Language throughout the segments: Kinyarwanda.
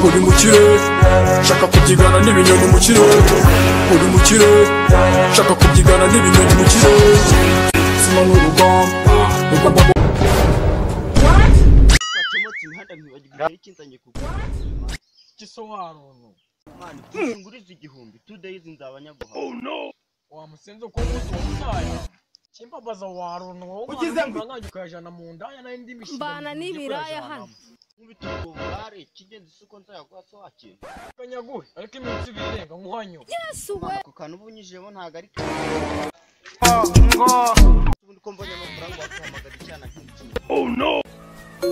uri mu kirere shaka kubyigana n'ibinyoni mu kirere uri mu kirere shaka kubyigana n'ibinyoni mu kirere sima n'urugamba rugomba twacomotse imihanda ntibagire ikinzanye kugura gisobanuro mani tuzunguriza igihumbi 2 days nzabanyaguha wamusenze ko umuntu w'umutaya kimbabaza waruno ugize nganje kuyajana mu ndaya na indi mishinga bana n'ibiraya hano nkubituko bare kigenze isuko nzayaguha so wake kanyaguhe ariko iminsi birenga nkuhanyo yesu we ku kantu bunyijemo ntago ari ngo ubundi ko mbonye amafaranga wakuhamagara icyana nk'iki no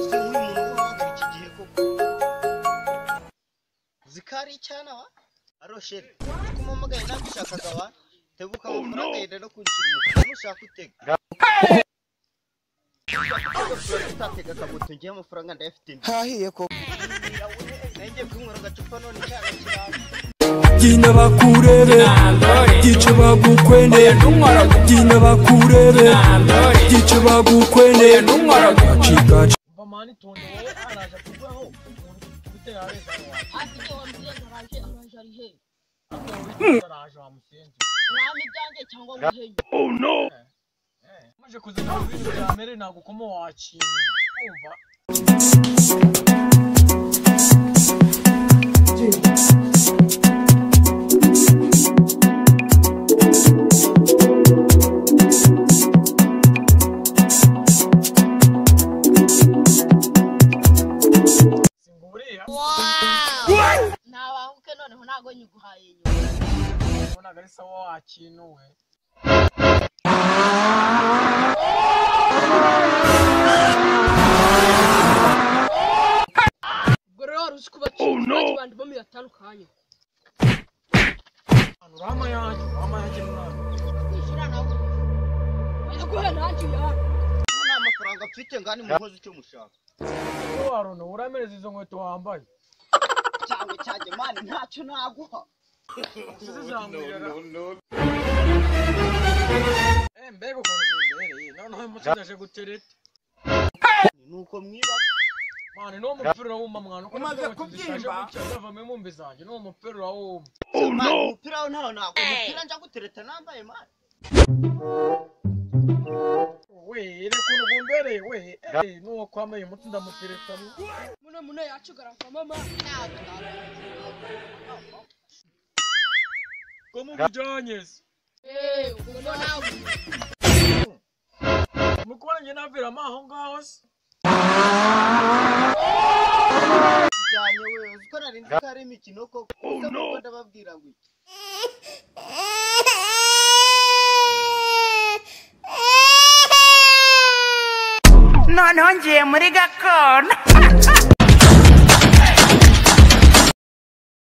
se nk'umuntu uhamagara iki gihe koko zikari icyana wa arosheri kumamagaye nabishakaga wa tebuka amafaranga yenda no kunshira umufuka mushaka utega utatega kamoto ngiye amafaranga ndayafite hahiye ko nanjye kumwora gacupa none cyane kiranga gina bakurebe gice bagukwene gina bakurebe gice bagukwene chika bamani tonde wowe araje kuvaho gutera areza afite wambye garaje ari he araje wamusenze rami byange cyangwa muhenye no maje kuzana ibintu bya mere nagukoma wakinye umva nabanguke noneho nago nyiguhaye ubona gari sawa wakinuwe gororo rusikuba cy'abandi bo miratandukanye rama yanjye mwana kwishura nawe yaguhe nanjye ya nta mafaranga mfite ngani muhoze icyo mushaka waruno uramereza izo nkweto wambaye cyangwa cyajye mani ntacyo naguha mbega ukuntu zimbereye noneho mutudaje gutereta nuko mwiba mani no mupira w'umma mwana umaze kubyimba cyavamo mu mbizange no mupira w'umma umupira wawe ntaho nago umupira njya gutereta nambaye mani we irekuntu gumbereye we nuwo kwamaye umuti ndamutereta mune yacugara kwa mama ko mubijanye ubwo nawe mukora nge navira amaho ngaho se bijyanye we uziko narinzi ko ari imikino koko uko ndababwira ngo iki noneho ngiye muri gakondo